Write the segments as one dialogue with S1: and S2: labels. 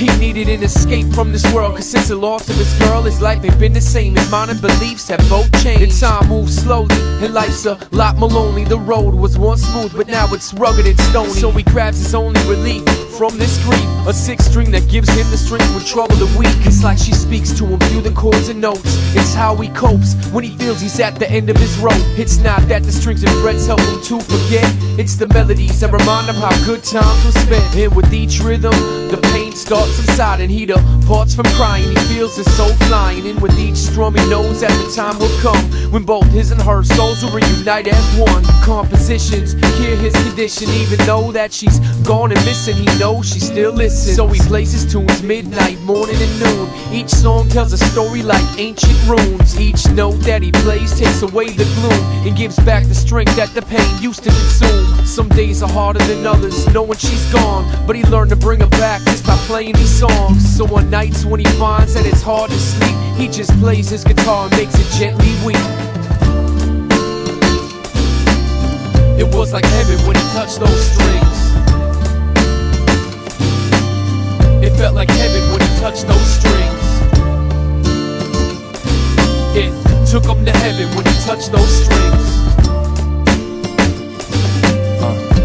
S1: He needed an escape from this world, cause since the loss of his girl, his life ain't been the same. His mind and beliefs have both changed. And time moves slowly, and life's a lot more lonely. The road was once smooth, but now it's rugged and stony. So he grabs his only relief from this grief, a sixth string that gives him the strength when trouble the weak. It's like she speaks to him through the chords and notes. It's how he copes when he feels he's at the end of his rope. It's not that the strings and frets help him to forget, it's the melodies that remind him how good times were spent. And with each rhythm, the pain starts inside, and he departs from crying. He feels his soul flying, and with each strum he knows that the time will come when both his and her souls will reunite as one. Compositions cure his condition, even though that she's gone and missing, he knows she still listens. So he plays his tunes midnight, morning and noon. Each song tells a story like ancient runes. Each note that he plays takes away the gloom and gives back the strength that the pain used to consume. Some days are harder than others, knowing she's gone, but he learned to bring her back just by playing these songs. So on nights when he finds that it's hard to sleep, he just plays his guitar and makes it gently weep. It was like heaven when he touched those strings. It felt like heaven when he touched those strings. It took him to heaven when he touched those strings.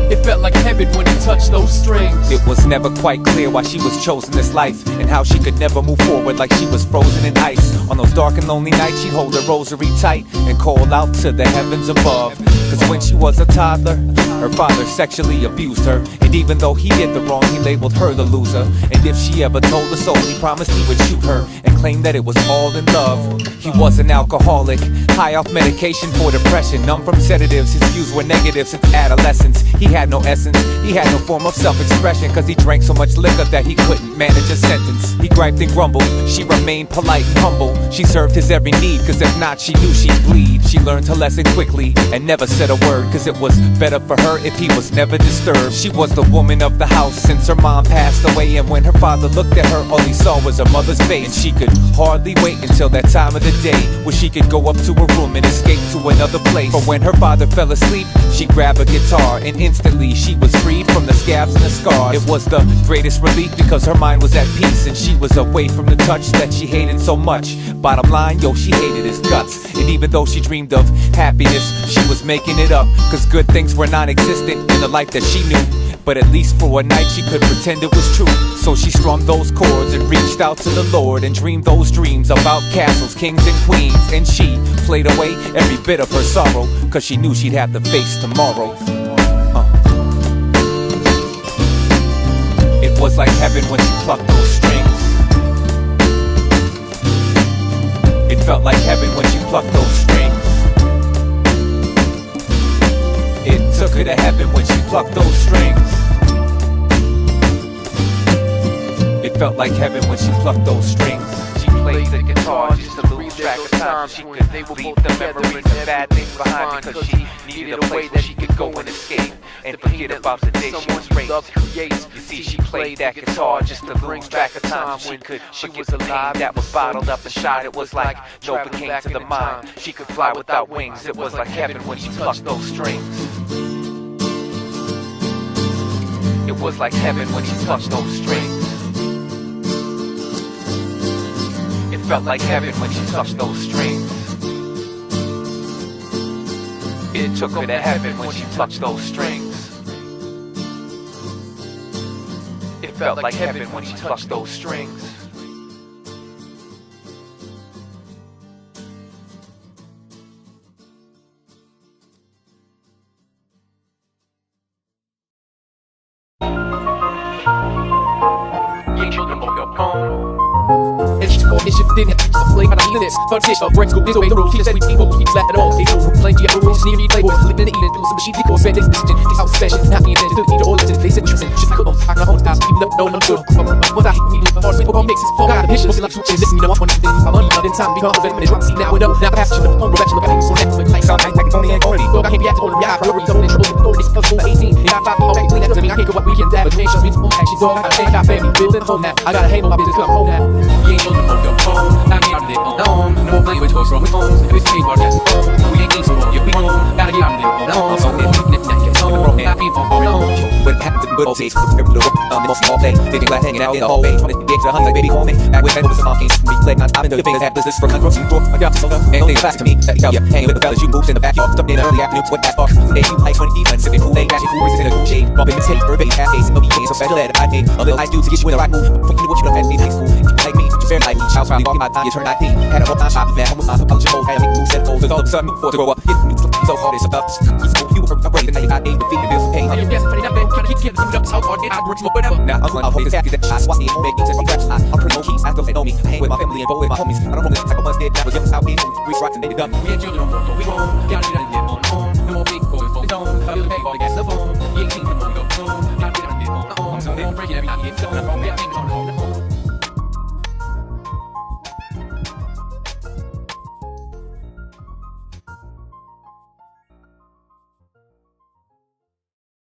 S1: It felt like heaven when he touched those strings.
S2: It was never quite clear why she was chosen this life, and how she could never move forward like she was frozen in ice. On those dark and lonely nights, she'd hold her rosary tight and call out to the heavens above. Cause when she was a toddler, her father sexually abused her, and even though he did the wrong, he labeled her the loser. And if she ever told a soul, he promised he would shoot her and claim that it was all in love. He was an alcoholic, high off medication for depression, numb from sedatives. His views were negative since adolescence. He had no essence, he had no form of self-expression, cause he drank so much liquor that he couldn't manage a sentence. He griped and grumbled, she remained polite and humble. She served his every need, cause if not she knew she'd bleed. She learned her lesson quickly and never said a word, cause it was better for her if he was never disturbed. She was the woman of the house since her mom passed away, and when her father looked at her, all he saw was her mother's face. And she could hardly wait until that time of the day where she could go up to her room and escape to another place. But when her father fell asleep, she grabbed a guitar, and instantly she was freed from the scabs and the scars. It was the greatest relief because her mind was at peace, and she was away from the touch that she hated so much. Bottom line, yo, she hated his guts. And even though she dreamed of happiness, she was making it up, cause good things were non-existent in the life that she knew. But at least for a night she could pretend it was true. So she strummed those chords and reached out to the Lord and dreamed those dreams about castles, kings and queens. And she played away every bit of her sorrow, cause she knew she'd have to face tomorrow. It was like heaven when she plucked those strings. It felt like heaven when she plucked those strings. It took her to heaven when she plucked those strings. It felt like heaven when she plucked those strings. She played the guitar just to lose track of time. She could leave the memories and bad things behind, because she needed a place where she could go and escape and forget about the day she was raped. You see, she played that guitar just to lose track of time. She could forget the pain that was bottled up inside. It was like Novocaine to the mind. She could fly without wings. It was like heaven when she plucked those strings. It was like heaven when she touched those strings. It felt like heaven when she touched those strings. It took her to heaven when she touched those strings. It felt like heaven when she touched those strings.
S1: If didn't have to play my limits, but this breaks go this way the rules. She said we people keep flat at all. They don't play, yeah, always need to play boys living in the some shit, because spend this decision. This house session, not me intention. Took me to all legends, they said you sent. Just like I'm on my own house, even though no one good. What I need to force with all mixes. Forgot the pictures, like switches. Listen, you know, I'm one of the things I'm on. Then time becomes relevant. It's rocky now and up. Now past you, the home bachelor, got so next with like some like Tony and Gordy. Dog, I can't be acting on the ride. Priorities on the trouble. This plus over 18. And I 5 more clean. That doesn't mean I can't go what weekend that. But the nation means home action. Dog, I got family building home now. I gotta handle my business, cause I'm home now. You ain't on the phone, go home. I ain't out of it on. No more playing with toys from with homes. If it's me, we're just home. We ain't so long, yeah, we home. Gotta get out of it on. So if you get home, I ain't from home.
S2: What happened to the good old days? Remember the work on the most small day. Thinking like hanging out in the hallway. Trying to get to 100 like baby call me. Back when I was a monkey. Replay non-stop into the fingers had blizzards from grocery store. I got soda. And only classic to me. Yeah, hanging with the fellas, you moves in the backyard. Stuck in the early afternoon, what that's off. Hey, you like 20 even sipping Kool-Aid, catching cool breezes in a cool shade. Bumping the tape, birthday, half days, and OBA, so special ed. I paid a little ice dude to get you in the right mood. But you know what you done had in high school. Like me, you fair like me. Child's probably walking by time, you turn IP. Had a whole time shop, man. Home with my culture, old, had a big move, set goals. All of a sudden, move forward to grow up. Get new so hard, it's about you were perfect, break, and now you got aim to feed the bills for pain.
S1: I'm guessing funny that man, trying to keep kids from up, so hard, get out, bricks, whatever.
S2: Now I'm going to hold this happy that I swat the homemade beats and raps. I'm pretty low keys, I still know me. I hang with my family and go with my homies. I don't roll this type of ones dead, now was young, out here, reach right and they done.
S1: We ain't children on phone, we home. Gotta get out of here on home. No more big boys, phone, don't. I feel pay all the gas, the phone. You ain't seen them on go home. Gotta get out of here on home. So they don't break it every night, it's going on. We ain't on home.